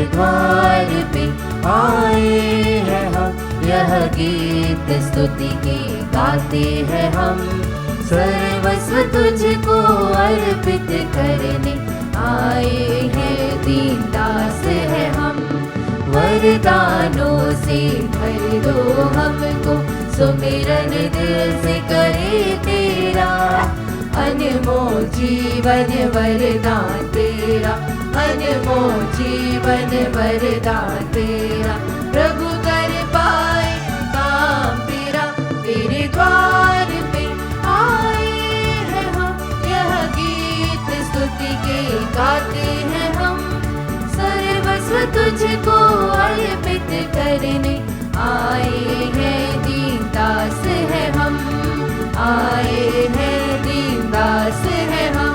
द्वार पे आए हैं हम, यह गीत स्तुति के गाते हैं हम। सर्वस्व तुझको अर्पित करने आए हैं, दीन दास है हम। वरदानों से भर दो हमको, सुमिरन दिल से करे तेरा। अनमोल जीवन वरदान तेरा, अनमोल जीवन वरदान तेरा। प्रभु कर पाए काम तेरा, तेरे द्वार पे आए हैं हम, यह गीत स्तुति के गाते हैं हम। सर्वस्व तुझको अर्पित करने आए हैं, दीन दास है हम। आए हैं, दीन दास है हम।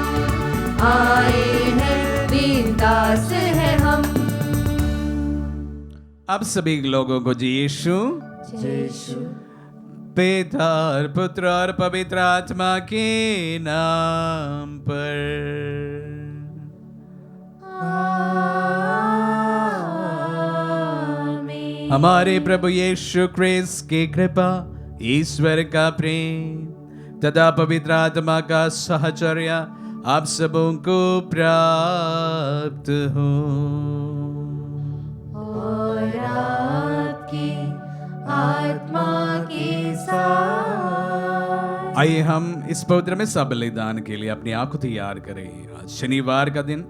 आए हैं, दीन दास है हम। अब सभी लोगों को जी यीशु यीशु पिता और पुत्र और पवित्र आत्मा के नाम पर। आमीन। हमारे प्रभु यीशु क्रिस्त की कृपा, ईश्वर का प्रेम तथा पवित्र आत्मा का सहचर्य आप सबों को प्राप्त हो। और आपकी आत्मा के साथ। आइए हम इस पवित्र में सब बलिदान के लिए अपनी आंख को तैयार करें। आज शनिवार का दिन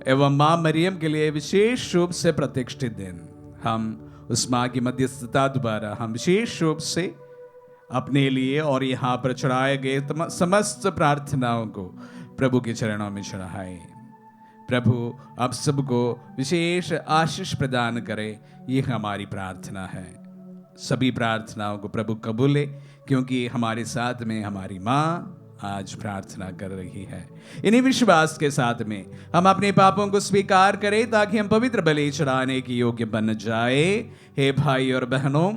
एवं मां मरियम के लिए विशेष रूप से प्रतिष्ठित दिन। हम उस मां की मध्यस्थता द्वारा हम विशेष रूप से अपने लिए और यहाँ पर चढ़ाए गए समस्त प्रार्थनाओं को प्रभु के चरणों में चढ़ाए। प्रभु आप सबको विशेष आशीष प्रदान करे, ये हमारी प्रार्थना है। सभी प्रार्थनाओं को प्रभु कबूले, क्योंकि हमारे साथ में हमारी माँ आज प्रार्थना कर रही है। इन्हीं विश्वास के साथ में हम अपने पापों को स्वीकार करें, ताकि हम पवित्र बलि चढ़ाने के योग्य बन जाए। हे भाई और बहनों,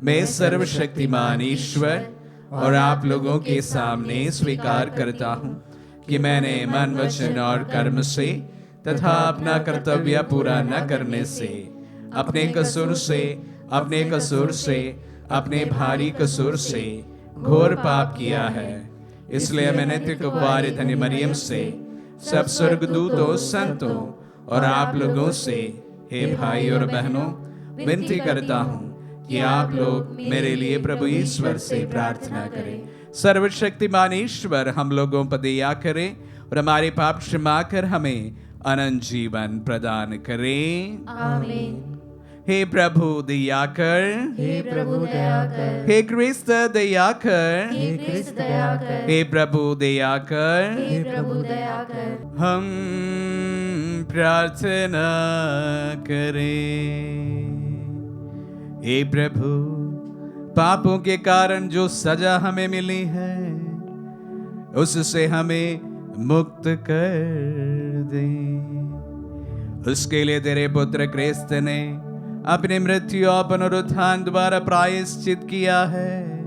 मैं सर्वशक्तिमान ईश्वर और आप लोगों के सामने स्वीकार करता हूँ कि मैंने मन, वचन और कर्म से तथा अपना कर्तव्य पूरा न करने से, अपने कसूर से, अपने भारी कसूर से घोर पाप किया है। इसलिए मैंने नित्य कुंवारी धन्य मरियम से, सब स्वर्गदूतों, संतों और आप लोगों से, हे भाई और बहनों, विनती करता हूँ कि आप लोग मेरे लिए प्रभु ईश्वर से प्रार्थना करें। सर्वशक्तिमान ईश्वर हम लोगों पर दया करे और हमारे पाप क्षमा कर हमें अनंत जीवन प्रदान करें। आमीन। हे प्रभु दया कर, हे प्रभु दया कर। हे क्रिस्त दया कर, हे क्रिस्त दया कर। हे प्रभु दया कर। हे प्रभु दया कर। हम प्रार्थना करें। हे प्रभु, पापों के कारण जो सजा हमें मिली है, उससे हमें मुक्त कर दे। उसके लिए तेरे पुत्र क्रिस्त ने अपने मृत्यु और पुनरुत्थान द्वारा प्रायश्चित किया है।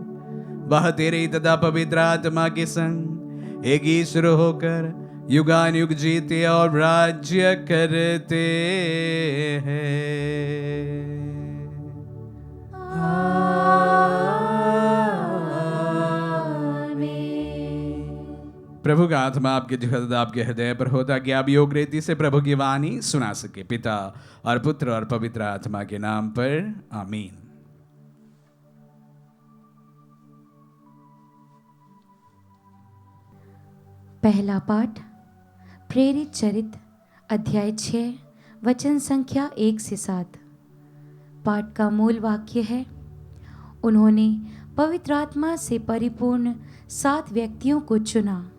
वह तेरे तथा पवित्र आत्मा के संग एक ईश्वर होकर युगानुयुग जीते और राज्य करते हैं। प्रभु का आत्मा आपके हृदय पर होता कि आप योग रीति से प्रभु की वाणी सुना सके। पिता और पुत्र और पवित्र आत्मा के नाम पर आमीन। पहला पाठ प्रेरित चरित्र अध्याय 6 वचन संख्या 1 से 7। पाठ का मूल वाक्य है, उन्होंने पवित्र आत्मा से परिपूर्ण 7 व्यक्तियों को चुना।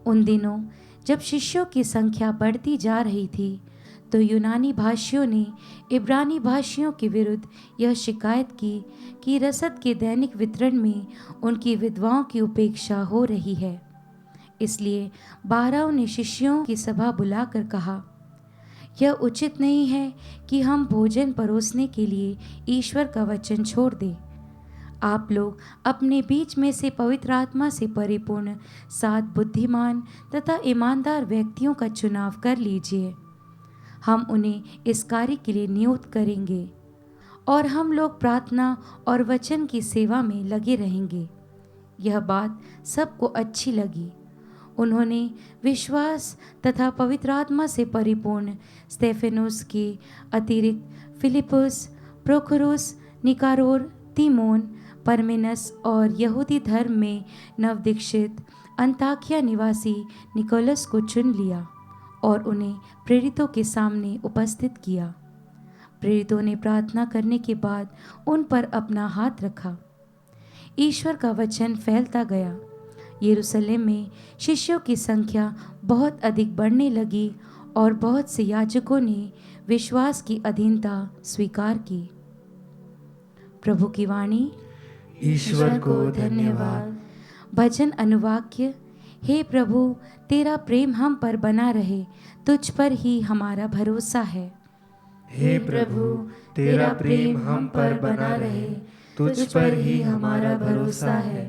उन दिनों जब शिष्यों की संख्या बढ़ती जा रही थी, तो यूनानी भाषियों ने इब्रानी भाषियों के विरुद्ध यह शिकायत की कि रसद के दैनिक वितरण में उनकी विधवाओं की उपेक्षा हो रही है। इसलिए 12 ने शिष्यों की सभा बुलाकर कहा, यह उचित नहीं है कि हम भोजन परोसने के लिए ईश्वर का वचन छोड़ दें। आप लोग अपने बीच में से पवित्र आत्मा से परिपूर्ण 7 बुद्धिमान तथा ईमानदार व्यक्तियों का चुनाव कर लीजिए। हम उन्हें इस कार्य के लिए नियुक्त करेंगे और हम लोग प्रार्थना और वचन की सेवा में लगे रहेंगे। यह बात सबको अच्छी लगी। उन्होंने विश्वास तथा पवित्र आत्मा से परिपूर्ण स्तेफेनुस के अतिरिक्त फिलिपुस, प्रोखोरुस, निकारोर, तीमोन, परमेनस और यहूदी धर्म में नवदीक्षित अंताकिया निवासी निकोलस को चुन लिया और उन्हें प्रेरितों के सामने उपस्थित किया। प्रेरितों ने प्रार्थना करने के बाद उन पर अपना हाथ रखा। ईश्वर का वचन फैलता गया। यरूशलेम में शिष्यों की संख्या बहुत अधिक बढ़ने लगी और बहुत से याजकों ने विश्वास की अधीनता स्वीकार की। प्रभु की वाणी। ईश्वर को धन्यवाद। भजन अनुवाक्य। हे प्रभु, तेरा प्रेम हम पर बना रहे, तुझ पर ही हमारा भरोसा है। हे प्रभु, तेरा प्रेम हम पर बना रहे, तुझ पर ही हमारा भरोसा है।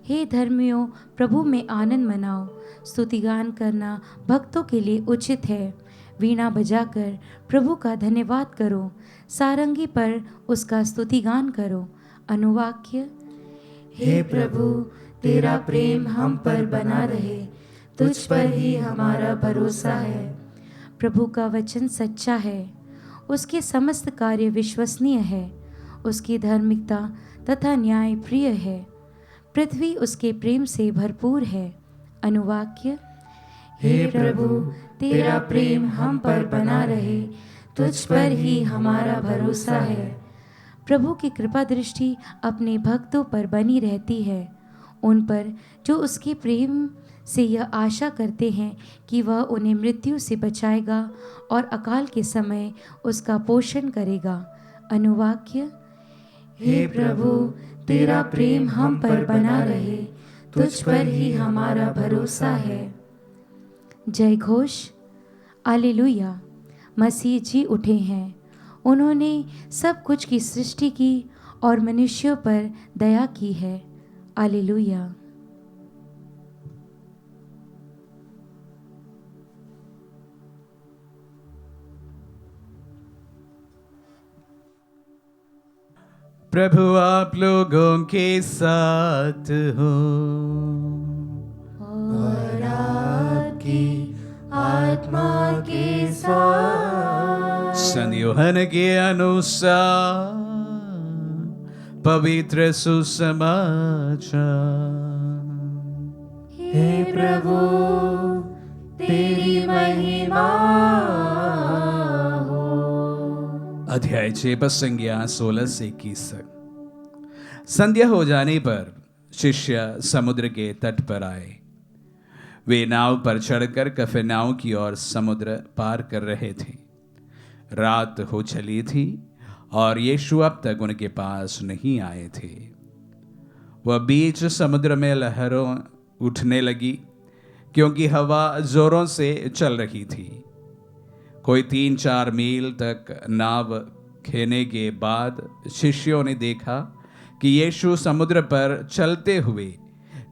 हे धर्मियों, प्रभु में आनंद मनाओ। स्तुतिगान करना भक्तों के लिए उचित है। वीणा बजाकर प्रभु का धन्यवाद करो, सारंगी पर उसका स्तुतिगान करो। अनुवाक्य। हे प्रभु, तेरा प्रेम हम पर बना रहे, तुझ पर ही हमारा भरोसा है। प्रभु का वचन सच्चा है, उसके समस्त कार्य विश्वसनीय है, उसकी धार्मिकता तथा न्याय प्रिय है। पृथ्वी उसके प्रेम से भरपूर है। अनुवाक्य। हे प्रभु, तेरा प्रेम हम पर बना रहे, तुझ पर ही हमारा भरोसा है। प्रभु की कृपा दृष्टि अपने भक्तों पर बनी रहती है, उन पर जो उसके प्रेम से यह आशा करते हैं कि वह उन्हें मृत्यु से बचाएगा और अकाल के समय उसका पोषण करेगा। अनुवाक्य। हे प्रभु, तेरा प्रेम हम पर बना रहे, तुझ पर ही हमारा भरोसा है। जय घोष। हालेलुया। मसीह जी उठे हैं। उन्होंने सब कुछ की सृष्टि की और मनुष्यों पर दया की है। हालेलुया। प्रभु आप लोगों के साथ हो और आपकी आत्मा के साथ। संत यूहन्ना के अनुसार पवित्र सुसमाचार। हे प्रभु, तेरी महिमा हो। अध्याय 6 पद संज्ञा 16 से 21 तक। संध्या हो जाने पर शिष्य समुद्र के तट पर आए। वे नाव पर चढ़कर कफरनहूम की ओर समुद्र पार कर रहे थे। रात हो चली थी और यीशु अब तक उनके पास नहीं आए थे। वह बीच समुद्र में लहरों उठने लगी, क्योंकि हवा जोरों से चल रही थी। कोई 3-4 मील तक नाव खेने के बाद शिष्यों ने देखा कि यीशु समुद्र पर चलते हुए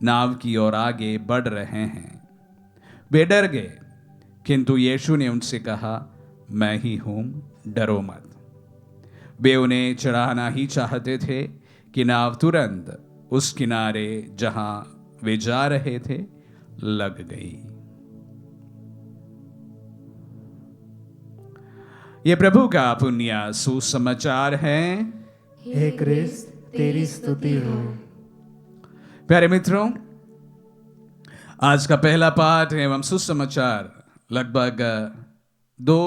नाव की ओर आगे बढ़ रहे हैं। वे डर गए, किंतु यीशु ने उनसे कहा, मैं ही हूं, डरो मत। वे उन्हें चढ़ाना ही चाहते थे कि नाव तुरंत उस किनारे जहां वे जा रहे थे लग गई। ये प्रभु का पुण्य सुसमाचार है। हे क्रिस्त, तेरी स्तुति हो। प्यारे मित्रों, आज का पहला पाठ एवं सुसमाचार लगभग 2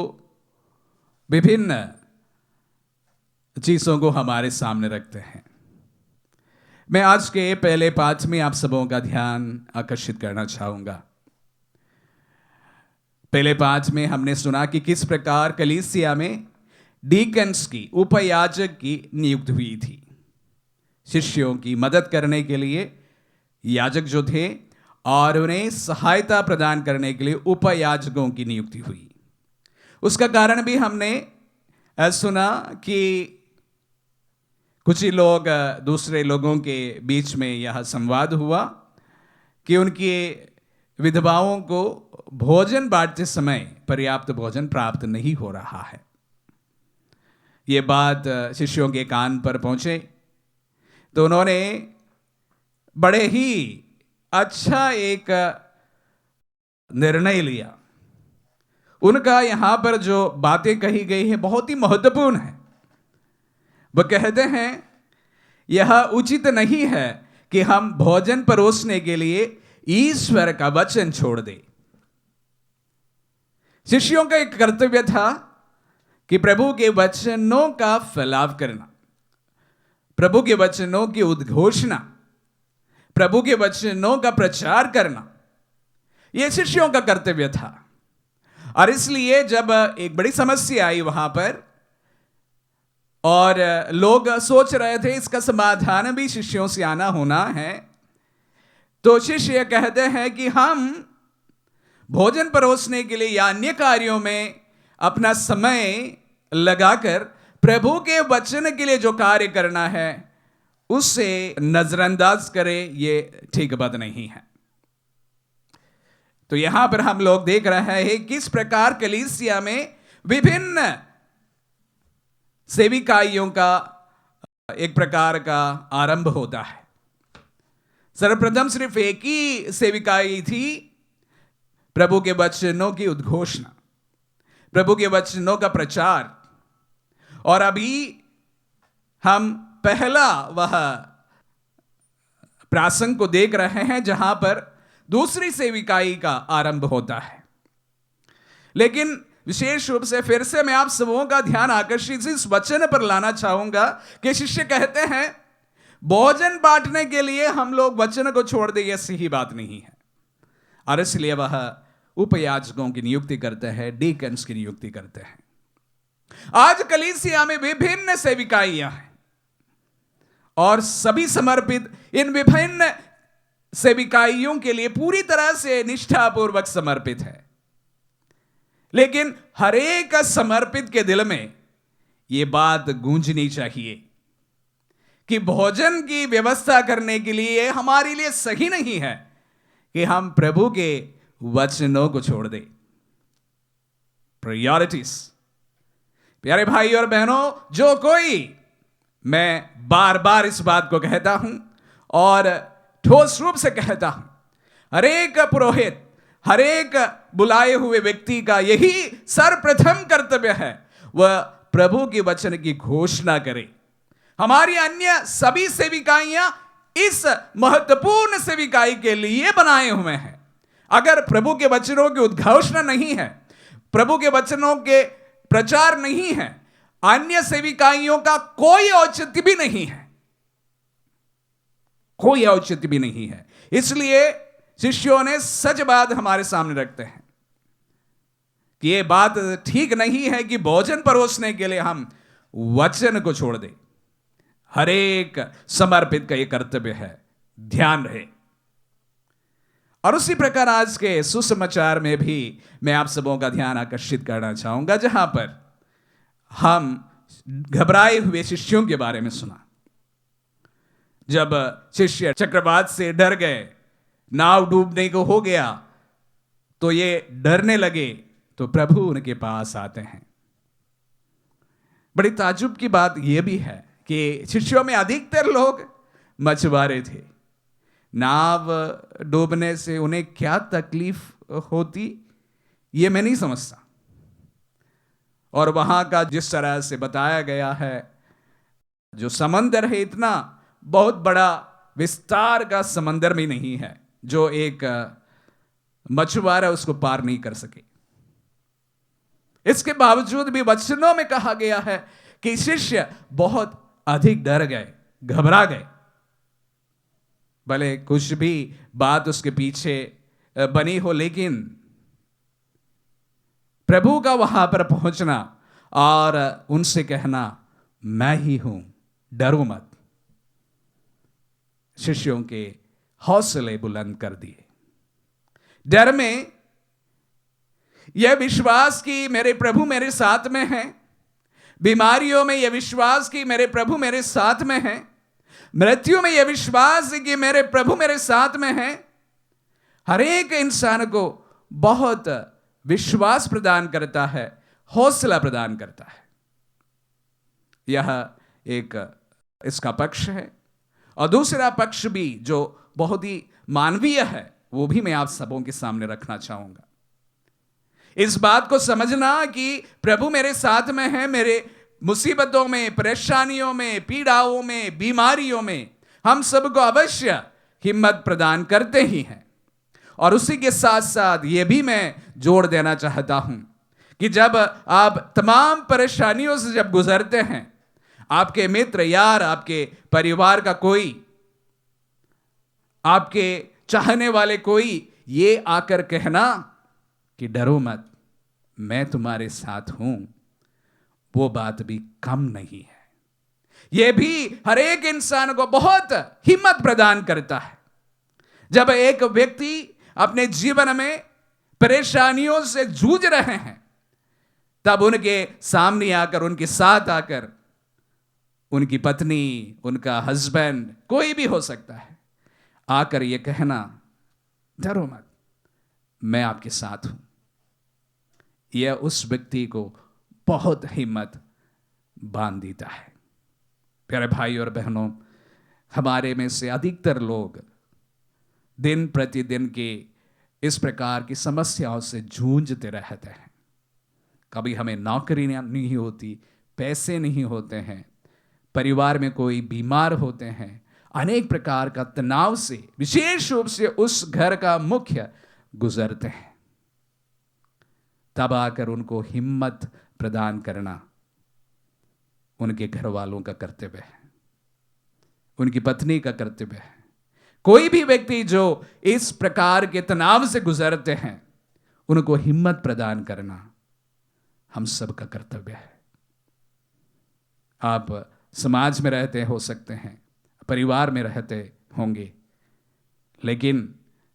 विभिन्न चीजों को हमारे सामने रखते हैं। मैं आज के पहले पाठ में आप सबों का ध्यान आकर्षित करना चाहूंगा। पहले पाठ में हमने सुना कि किस प्रकार कलीसिया में डीकन्स की, उपयाजक की नियुक्ति हुई थी। शिष्यों की मदद करने के लिए याजक जो थे और उन्हें सहायता प्रदान करने के लिए उपयाजकों की नियुक्ति हुई। उसका कारण भी हमने सुना कि कुछ ही लोग दूसरे लोगों के बीच में यह संवाद हुआ कि उनकी विधवाओं को भोजन बांटते समय पर्याप्त भोजन प्राप्त नहीं हो रहा है। ये बात शिष्यों के कान पर पहुंचे तो उन्होंने बड़े ही अच्छा एक निर्णय लिया। उनका यहां पर जो बातें कही गई है बहुत ही महत्वपूर्ण है। वह कहते हैं यह उचित नहीं है कि हम भोजन परोसने के लिए ईश्वर का वचन छोड़ दें। शिष्यों का एक कर्तव्य था कि प्रभु के वचनों का फैलाव करना, प्रभु के वचनों की उद्घोषणा, प्रभु के वचनों का प्रचार करना, यह शिष्यों का कर्तव्य था। और इसलिए जब एक बड़ी समस्या आई वहां पर और लोग सोच रहे थे इसका समाधान भी शिष्यों से आना होना है, तो शिष्य कहते हैं कि हम भोजन परोसने के लिए या अन्य कार्यों में अपना समय लगाकर प्रभु के वचन के लिए जो कार्य करना है उससे नजरअंदाज करें, ये ठीक बात नहीं है। तो यहां पर हम लोग देख रहे हैं किस प्रकार कलीसिया में विभिन्न सेविकाइयों का एक प्रकार का आरंभ होता है। सर्वप्रथम सिर्फ एक ही सेविकाई थी, प्रभु के वचनों की उद्घोषणा, प्रभु के वचनों का प्रचार। और अभी हम पहला वह प्रासंग को देख रहे हैं जहां पर दूसरी सेविकाई का आरंभ होता है। लेकिन विशेष रूप से फिर से मैं आप सबों का ध्यान आकर्षित इस वचन पर लाना चाहूंगा कि शिष्य कहते हैं भोजन बांटने के लिए हम लोग वचन को छोड़ दें, यह सही बात नहीं है। और इसलिए वह उपयाजकों की नियुक्ति करते हैं, डीकन्स की नियुक्ति करते हैं। आज कलीसिया में विभिन्न सेविकाइयां हैं और सभी समर्पित इन विभिन्न सेविकाइयों के लिए पूरी तरह से निष्ठापूर्वक समर्पित है। लेकिन हरेक समर्पित के दिल में यह बात गूंजनी चाहिए कि भोजन की व्यवस्था करने के लिए हमारे लिए सही नहीं है कि हम प्रभु के वचनों को छोड़ दें। प्रायोरिटीज। प्यारे भाई और बहनों, जो कोई, मैं बार बार इस बात को कहता हूं और ठोस रूप से कहता हूं, हरेक पुरोहित, हरेक बुलाए हुए व्यक्ति का यही सर्वप्रथम कर्तव्य है, वह प्रभु के वचन की घोषणा करे। हमारी अन्य सभी सेविकाइयां इस महत्वपूर्ण सेविकाई के लिए बनाए हुए हैं। अगर प्रभु के वचनों की उद्घोषणा नहीं है, प्रभु के वचनों के प्रचार नहीं है, अन्य सेविकाइयों का कोई औचित्य भी नहीं है, कोई औचित्य भी नहीं है। इसलिए शिष्यों ने सच बात हमारे सामने रखते हैं कि यह बात ठीक नहीं है कि भोजन परोसने के लिए हम वचन को छोड़ दें। हर एक समर्पित का यह कर्तव्य है, ध्यान रहे। और उसी प्रकार आज के सुसमाचार में भी मैं आप सबों का ध्यान आकर्षित करना चाहूंगा, जहां पर हम घबराए हुए शिष्यों के बारे में सुना। जब शिष्य चक्रवात से डर गए, नाव डूबने को हो गया, तो ये डरने लगे, तो प्रभु उनके पास आते हैं। बड़ी ताज्जुब की बात यह भी है कि शिष्यों में अधिकतर लोग मछुआरे थे। नाव डूबने से उन्हें क्या तकलीफ होती, ये मैं नहीं समझता। और वहां का जिस तरह से बताया गया है, जो समंदर है इतना बहुत बड़ा विस्तार का समंदर भी नहीं है जो एक मछुआरा उसको पार नहीं कर सके। इसके बावजूद भी वचनों में कहा गया है कि शिष्य बहुत अधिक डर गए, घबरा गए। भले कुछ भी बात उसके पीछे बनी हो, लेकिन प्रभु का वहां पर पहुंचना और उनसे कहना, मैं ही हूं, डरो मत, शिष्यों के हौसले बुलंद कर दिए। डर में यह विश्वास कि मेरे प्रभु मेरे साथ में हैं, बीमारियों में यह विश्वास कि मेरे प्रभु मेरे साथ में हैं, मृत्यु में यह विश्वास कि मेरे प्रभु मेरे साथ में हैं, हर एक इंसान को बहुत विश्वास प्रदान करता है, हौसला प्रदान करता है। यह एक इसका पक्ष है। और दूसरा पक्ष भी जो बहुत ही मानवीय है, वो भी मैं आप सबों के सामने रखना चाहूंगा। इस बात को समझना कि प्रभु मेरे साथ में है, मेरे मुसीबतों में, परेशानियों में, पीड़ाओं में, बीमारियों में हम सबको अवश्य हिम्मत प्रदान करते ही हैं। और उसी के साथ साथ ये भी मैं जोड़ देना चाहता हूं कि जब आप तमाम परेशानियों से जब गुजरते हैं, आपके मित्र यार, आपके परिवार का कोई, आपके चाहने वाले कोई ये आकर कहना कि डरो मत, मैं तुम्हारे साथ हूं, वो बात भी कम नहीं है। यह भी हर एक इंसान को बहुत हिम्मत प्रदान करता है। जब एक व्यक्ति अपने जीवन में परेशानियों से जूझ रहे हैं, तब उनके सामने आकर, उनके साथ आकर उनकी पत्नी, उनका हस्बैंड, कोई भी हो सकता है, आकर यह कहना डरो मत, मैं आपके साथ हूं, यह उस व्यक्ति को बहुत हिम्मत बांध देता है। प्यारे भाई और बहनों, हमारे में से अधिकतर लोग दिन प्रतिदिन के इस प्रकार की समस्याओं से जूझते रहते हैं। कभी हमें नौकरी नहीं होती, पैसे नहीं होते हैं, परिवार में कोई बीमार होते हैं, अनेक प्रकार का तनाव से, विशेष रूप से उस घर का मुख्य गुजरते हैं। तब आकर उनको हिम्मत प्रदान करना उनके घर वालों का कर्तव्य है, उनकी पत्नी का कर्तव्य है। कोई भी व्यक्ति जो इस प्रकार के तनाव से गुजरते हैं, उनको हिम्मत प्रदान करना हम सबका कर्तव्य है। आप समाज में रहते हो सकते हैं, परिवार में रहते होंगे, लेकिन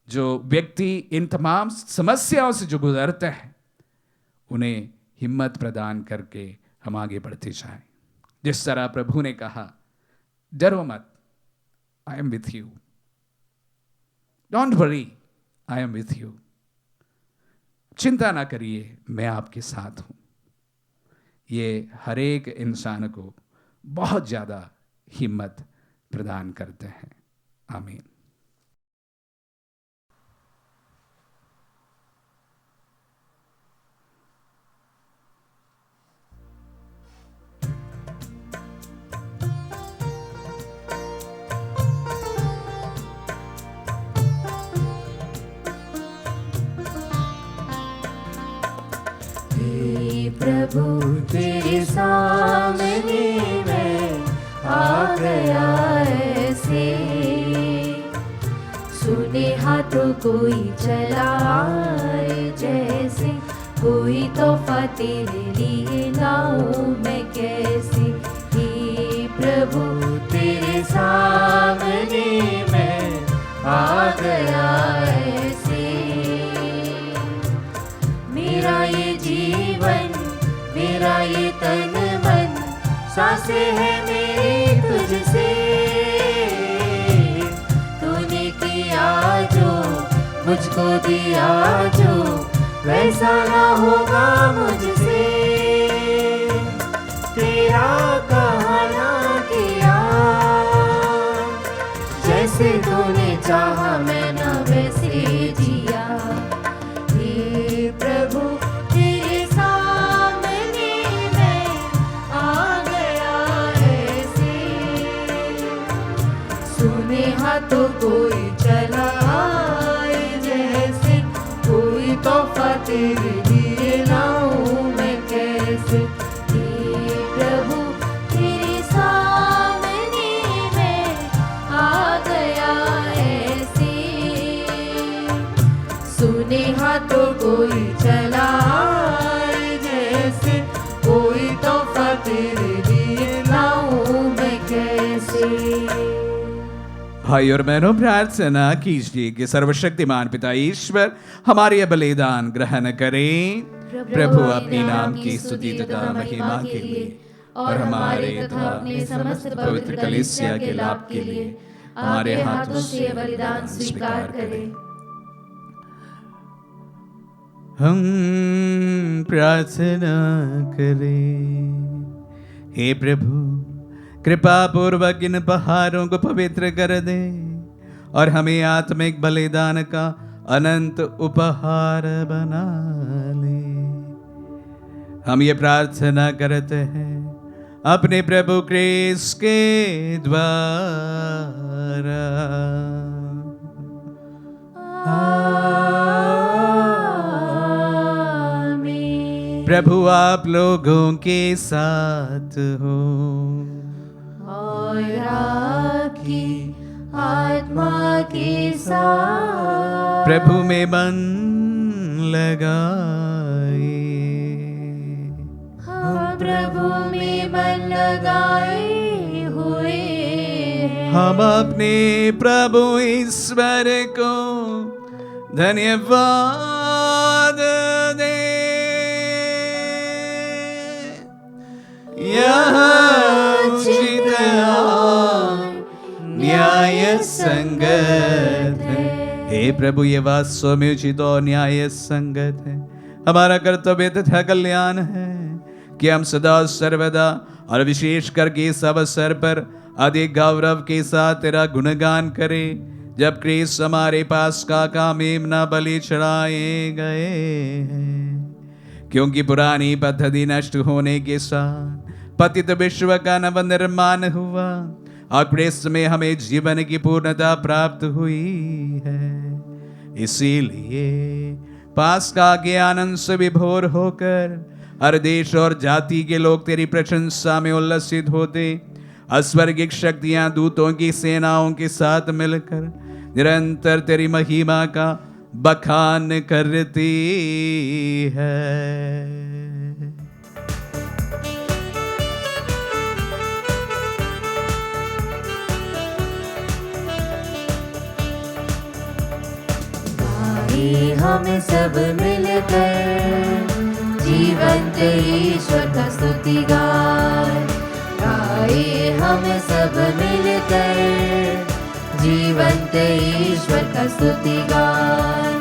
जो व्यक्ति इन तमाम समस्याओं से जो गुजरते हैं, उन्हें हिम्मत प्रदान करके हम आगे बढ़ते जाएं। जिस तरह प्रभु ने कहा, डरो मत, I am with you, don't worry, I am with you, चिंता ना करिए, मैं आपके साथ हूं। ये हर एक इंसान को बहुत ज्यादा हिम्मत प्रदान करते हैं। आमीन। प्रभु तेरे सामने मैं आ गया ऐसे, सुने हाथों कोई चलाए जैसे, कोई तोहफा तेरे लिए लाऊं मैं कैसे। हे प्रभु तेरे सामने मैं आ गया ऐसे, मेरा ये जीवन, मेरा ये तन मन, सांसें है मेरी तुझसे। तूने किया जो, मुझको दिया जो, वैसा ना होगा मुझसे। तेरा कहा ना किया, जैसे तूने चाहा मैं ना वैसे जिया। हे प्रभु तेरे सामने मैं आ गया ऐसे, सुने हाथों कोई चलाए जैसे, कोई तोहफा तेरे लिए लाऊं मैं कैसे। हे प्रभु तेरे सामने मैं आ गया ऐसे, सुने हाथों कोई चलाए जैसे, कोई तोहफा तेरे लिए लाऊं मैं कैसे। भाई और बहनों, प्रार्थना कीजिए कि सर्वशक्तिमान पिता ईश्वर हमारे यह बलिदान ग्रहण करें। प्रभु अपनी नाम की स्तुति तथा महिमा के लिए और हमारे तथा अपने समस्त पवित्र कलीसिया के लाभ के लिए हमारे हाथों से बलिदान स्वीकार करें। हम प्रार्थना करें। हे प्रभु, कृपा पूर्वक इन पहाड़ों को पवित्र कर दे और हमें आत्मिक बलिदान का अनंत उपहार बना ले। हम ये प्रार्थना करते हैं अपने प्रभु क्रिस्त के द्वारा। आमीन। प्रभु आप लोगों के साथ हो और आपकी आत्मा के साथ। प्रभु में मन लगाए। हम प्रभु में मन लगाए हुए हैं। हम अपने प्रभु ईश्वर को धन्यवाद दे। यह उचित और न्याय संगत है। हे प्रभु, ये वास्तव में उचित और न्याय संगत है। हमारा कर्तव्य तथा कल्याण है कि हम सदा सर्वदा और विशेष करके इस अवसर पर अधिक गौरव के साथ तेरा गुणगान करें, जब क्रिस्त हमारे पास का मेमना बलि चढ़ाए गए हैं। क्योंकि पुरानी पद्धति नष्ट होने के साथ पतित विश्व का नव निर्माण हुआ और क्रिस्त में हमें जीवन की पूर्णता प्राप्त हुई है। इसीलिए पास्का के आनंद से विभोर होकर हर देश और जाति के लोग तेरी प्रशंसा में उल्लसित होते, अस्वर्गिक शक्तियां दूतों की सेनाओं के साथ मिलकर निरंतर तेरी महिमा का बखान करती है। हम सब मिलकर जीवंत ईश्वर का स्तुति गाए। हम सब मिलकर जीवंत ईश्वर का स्तुति गाए।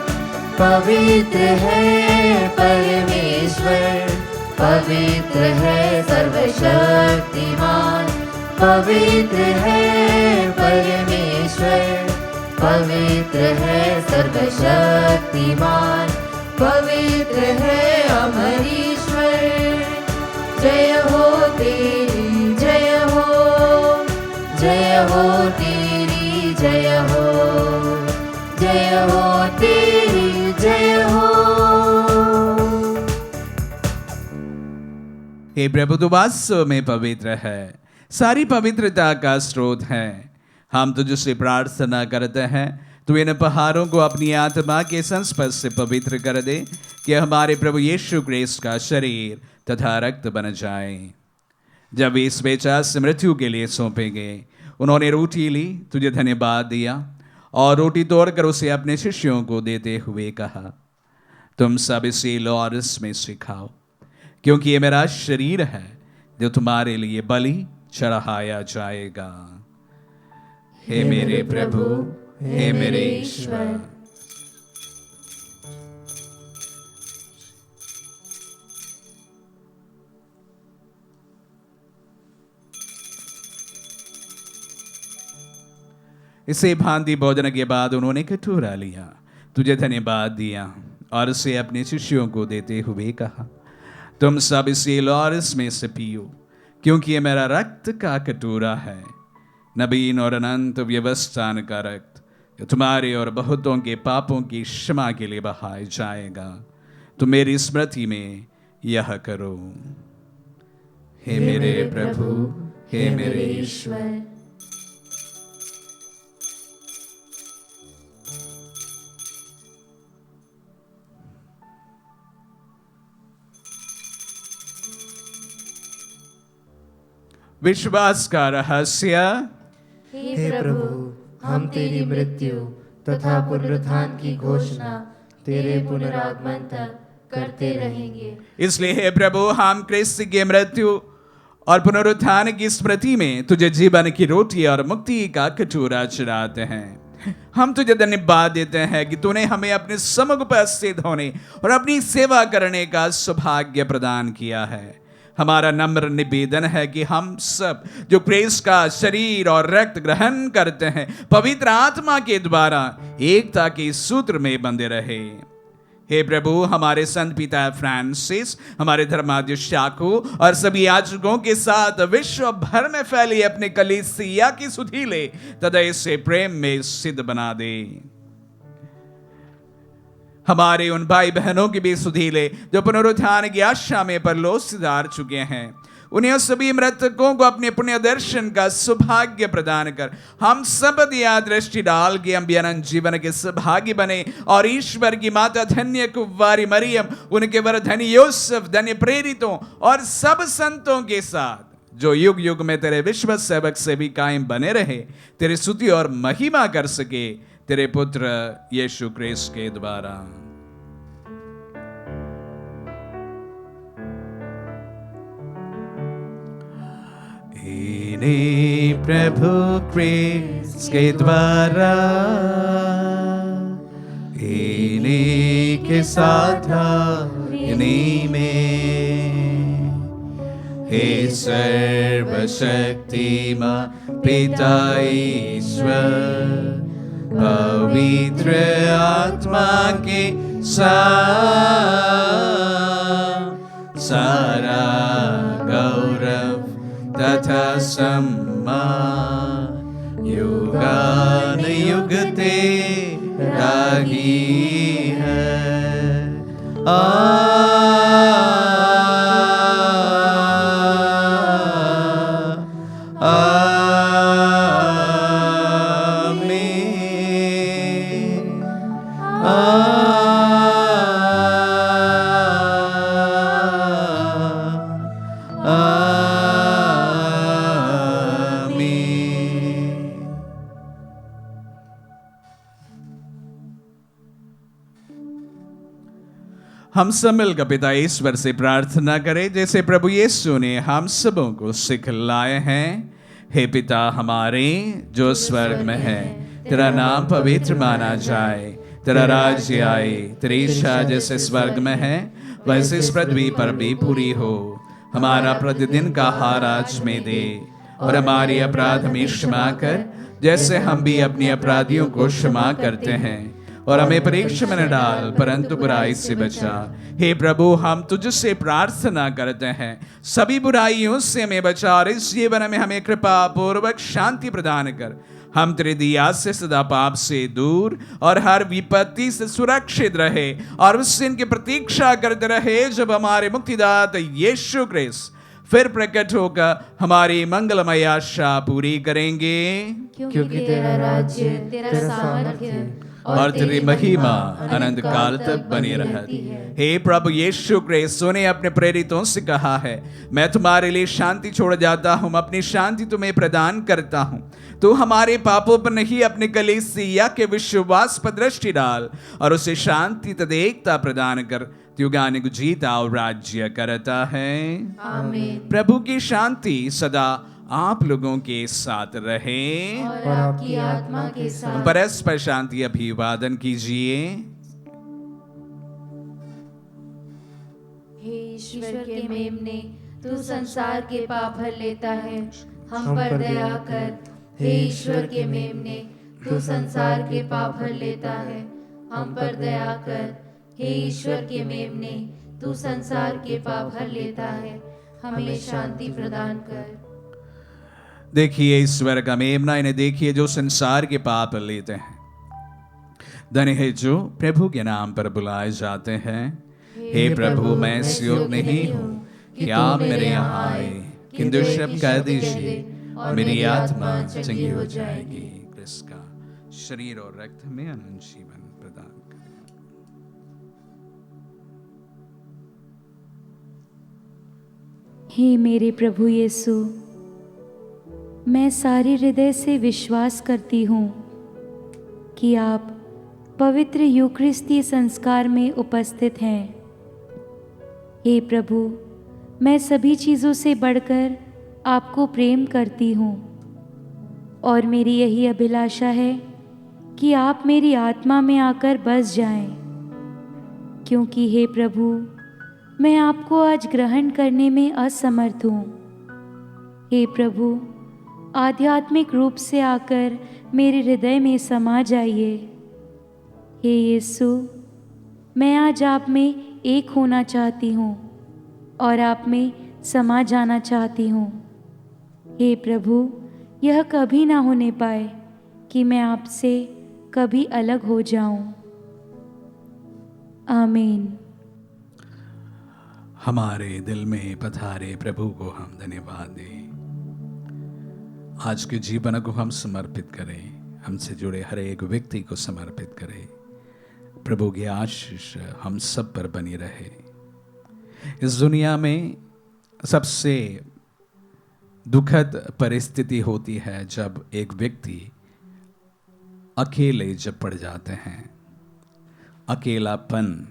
पवित्र है परमेश्वर, पवित्र है सर्वशक्तिमान। पवित्र है परमेश्वर, पवित्र है सर्वशक्तिमान। पवित्र है अमर ईश्वर। जय हो तेरी जय हो, जय हो तेरी जय हो, जय हो तेरी जय हो। हे प्रभु, तू वास्तव में पवित्र है, सारी पवित्रता का स्रोत है। हम तुझसे प्रार्थना करते हैं, तू इन पहाड़ों को अपनी आत्मा के संस्पर्श से पवित्र कर दे कि हमारे प्रभु यीशु क्रिस्त का शरीर तथा रक्त बन जाए। जब वे इस बेचा से मृत्यु के लिए सौंपे गए, उन्होंने रोटी ली, तुझे धन्यवाद दिया और रोटी तोड़कर उसे अपने शिष्यों को देते हुए कहा, तुम सब इसे लो और इसमें से खाओ, क्योंकि ये मेरा शरीर है जो तुम्हारे लिए बलि चढ़ाया जाएगा। हे मेरे प्रभु, हे मेरे ईश्वर। इसे भांति भोजन के बाद उन्होंने कटोरा लिया, तुझे धन्यवाद दिया और इसे अपने शिष्यों को देते हुए कहा, तुम सब इसे लो और इसमें से पियो, क्योंकि ये मेरा रक्त का कटोरा है, नवीन और अनंत व्यवस्थान का रक्त, जो तुम्हारे और बहुतों के पापों की क्षमा के लिए बहाया जाएगा। तुम मेरी स्मृति में यह करो। हे मेरे प्रभु, हे मेरे ईश्वर। विश्वास का रहस्य। हे प्रभु, हम तेरी मृत्यु तथा पुनरुत्थान की घोषणा तेरे पुनरागमन तक करते रहेंगे। इसलिए हे प्रभु, हम क्रिस्त की मृत्यु और पुनरुत्थान की स्मृति में तुझे जीवन की रोटी और मुक्ति का कटोरा चढ़ाते हैं। हम तुझे धन्यवाद देते हैं कि तूने हमें अपने सम्मुख उपस्थित होने और अपनी सेवा करने का सौभाग्य प्रदान किया है। हमारा नम्र निवेदन है कि हम सब जो क्रिस्त का शरीर और रक्त ग्रहण करते हैं, पवित्र आत्मा के द्वारा एकता के सूत्र में बंधे रहे। हे प्रभु, हमारे संत पिता फ्रांसिस, हमारे धर्माध्यक्ष याकूब और सभी याजकों के साथ विश्व भर में फैली अपने कलीसिया की सुधीले तदय से प्रेम में सिद्ध बना दे। हमारे उन भाई बहनों की भी सुधीले जो पुनरुत्थान की आशा में परलोक सिधार चुके हैं, उन्हें सभी मृतकों को अपने पुण्य दर्शन का सौभाग्य प्रदान कर हम सब दिया दृष्टि डाल के हम भी अनंत जीवन के सौभागी बने और ईश्वर की माता धन्य कुंवारी मरियम, उनके वर धन्य यूसुफ, धन्य प्रेरितों और सब संतों के साथ जो युग युग में तेरे विश्व सेवक से भी कायम बने रहे, तेरी स्तुति और महिमा कर सके तेरे पुत्र यीशु क्रिस्त के द्वारा। इन्हीं प्रभु क्रिस्त के द्वारा, इन्हीं के साथ इन्हीं में, हे सर्वशक्तिमान पिता ईश्वर, पवित्र आत्मा के साथ सारा गौरव तथा सम्मान युगान युग तेरा ही है। हम सब मिलकर पिता ईश्वर से प्रार्थना करें जैसे प्रभु यीशु ने हम सबों को सिखलाए हैं। हे पिता हमारे जो स्वर्ग में है, तेरा नाम पवित्र माना जाए, तेरा राज्य आए, तेरी इच्छा जैसे स्वर्ग में है वैसे इस पृथ्वी पर भी पूरी हो। हमारा प्रतिदिन का आहार आज में दे और हमारी अपराध हमें क्षमा कर जैसे हम भी अपने अपराधियों को क्षमा करते हैं, और हमें परीक्षा में न डाल परंतु बुराई से बचा। हे प्रभु, हम तुझसे प्रार्थना करते हैं सभी बुराइयों से हमें बचा और इस जीवन में हमें कृपा पूर्वक शांति प्रदान कर। हम तेरी दया से सदा पाप से दूर और हर विपत्ति से सुरक्षित रहे और उस दिन की प्रतीक्षा करते रहे जब हमारे मुक्तिदाता यीशु क्रिस्त फिर प्रकट होकर हमारी मंगलमय आशा पूरी करेंगे। क्योंकि तेरा राज्य, तेरा सामर्थ्य और तेरी महिमा अनंत काल तक बनी रहती है। हे प्रभु यीशु क्रिस्त ने अपने प्रेरितों से कहा है, मैं तुम्हारे लिए शांति छोड़ जाता हूँ, अपनी शांति तुम्हें प्रदान करता हूँ। तू हमारे पापों पर नहीं अपने कलीसिया के विश्वास पर दृष्टि डाल और उसे शांति तथा एकता प्रदान कर। युगानुग जीता और राज्य करता है। आमीन। प्रभु की शांति सदा आप लोगों के साथ रहे और आपकी आत्मा के साथ। परस्पर शांति अभिवादन कीजिए। हे ईश्वर के मेमने, तू संसार के पाप हर लेता है, हम पर दया कर। हे ईश्वर के मेमने, तू संसार के पाप हर लेता है, हम पर दया कर। हे ईश्वर के मेमने, तू संसार के पाप हर लेता है, हमें शांति प्रदान कर। देखिए ईश्वर का मेमना, इन्हें देखिए जो संसार के पाप लेते हैं। धन्य है जो प्रभु के नाम पर बुलाए जाते हैं। हे प्रभु, मैं इस योग नहीं हूँ कि आप मेरे यहाँ आए, किंतु शब्द कह दीजिए और मेरी आत्मा चंगी हो जाएगी। क्रिस्त का शरीर और रक्त में अनंत जीवन प्रदान करें। हे मेरे प्रभु यीशु, मैं सारे हृदय से विश्वास करती हूँ कि आप पवित्र यूकरिस्ती संस्कार में उपस्थित हैं। हे प्रभु, मैं सभी चीज़ों से बढ़कर आपको प्रेम करती हूँ और मेरी यही अभिलाषा है कि आप मेरी आत्मा में आकर बस जाएं, क्योंकि हे प्रभु, मैं आपको आज ग्रहण करने में असमर्थ हूँ। हे प्रभु, आध्यात्मिक रूप से आकर मेरे हृदय में समा जाइए। हे यीशु, मैं आज आप में एक होना चाहती हूँ और आप में समा जाना चाहती हूँ। हे प्रभु, यह कभी ना होने पाए कि मैं आपसे कभी अलग हो जाऊं। आमीन। हमारे दिल में पधारे प्रभु को हम धन्यवाद दें। आज के जीवन को हम समर्पित करें, हमसे जुड़े हर एक व्यक्ति को समर्पित करें। प्रभु की आशीष हम सब पर बनी रहे। इस दुनिया में सबसे दुखद परिस्थिति होती है जब एक व्यक्ति अकेले जब पड़ जाते हैं। अकेलापन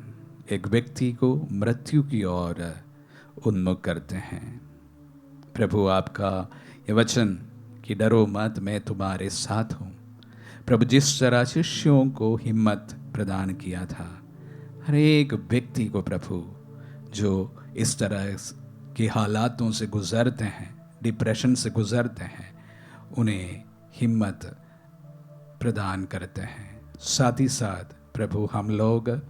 एक व्यक्ति को मृत्यु की ओर उन्मुख करते हैं। प्रभु, आपका ये वचन कि डरो मत, मैं तुम्हारे साथ हूँ, प्रभु जिस तरह शिष्यों को हिम्मत प्रदान किया था, हर एक व्यक्ति को प्रभु जो इस तरह के हालातों से गुजरते हैं, डिप्रेशन से गुजरते हैं, उन्हें हिम्मत प्रदान करते हैं। साथ ही साथ प्रभु, हम लोग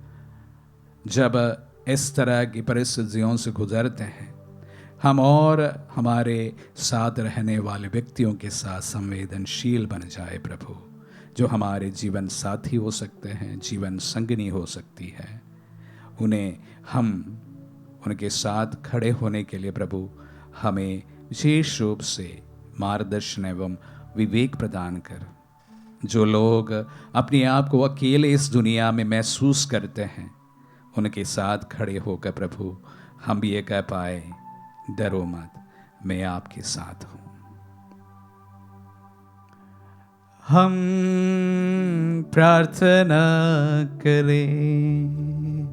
जब इस तरह की परिस्थितियों से गुजरते हैं, हम और हमारे साथ रहने वाले व्यक्तियों के साथ संवेदनशील बन जाए प्रभु, जो हमारे जीवन साथी हो सकते हैं, जीवन संगिनी हो सकती है। उन्हें हम उनके साथ खड़े होने के लिए प्रभु हमें विशेष रूप से मार्गदर्शन एवं विवेक प्रदान कर। जो लोग अपने आप को अकेले इस दुनिया में महसूस करते हैं, उनके साथ खड़े होकर प्रभु हम भी ये कह पाए, डरो मत, मैं आपके साथ हूं। हम प्रार्थना करें।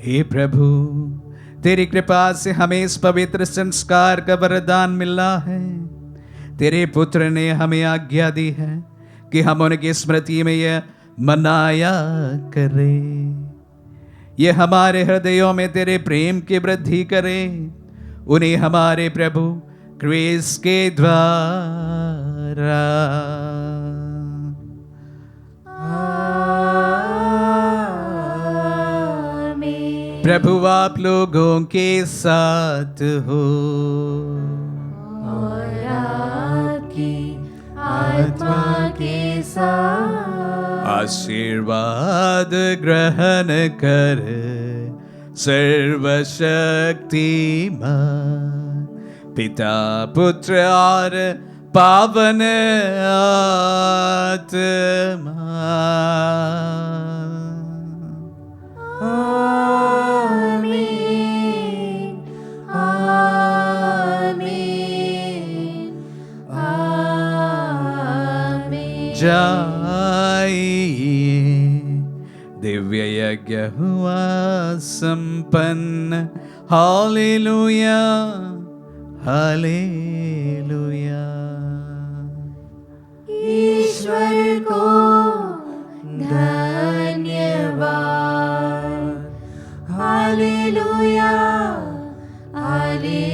हे प्रभु, तेरी कृपा से हमें इस पवित्र संस्कार का वरदान मिला है। तेरे पुत्र ने हमें आज्ञा दी है कि हम उनकी स्मृति में यह मनाया करें। ये हमारे हृदयों में तेरे प्रेम की वृद्धि करे। उन्हें हमारे प्रभु क्रिस के द्वारा आमीन। प्रभु आप लोगों के साथ हो और आपकी आत्मा के साथ। आशीर्वाद ग्रहण कर सर्वशक्तिमान पिता, पुत्र और पावन आत्मा। आमीन, आमीन, आमीन। जाइए, दिव्य यज्ञ हुआ संपन्न। Hallelujah, hallelujah. ईश्वर को धन्यवाद। Hallelujah, hallelujah.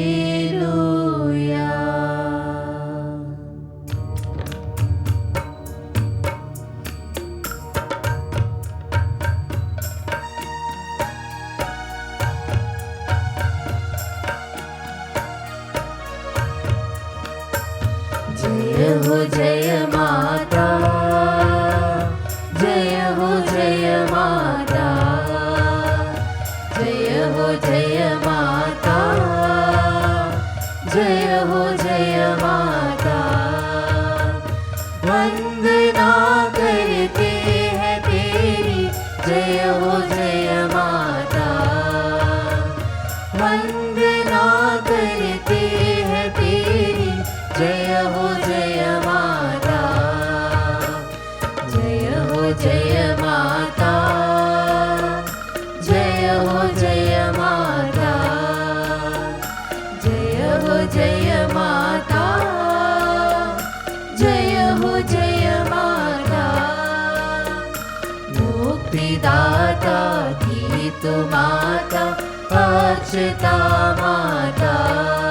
जय हो जय माता, जय हो जय माता, जय हो जय माता, जय हो जय माता। वंदना करते हैं तेरी, जय हो जय माता। वंदना करते हैं तेरी, जय हो जय माता। जय हो जय माता, जय हो जय माता, जय हो जय माता, जय हो जय माता। मुक्तिदाता की तू माता, अक्षता माता।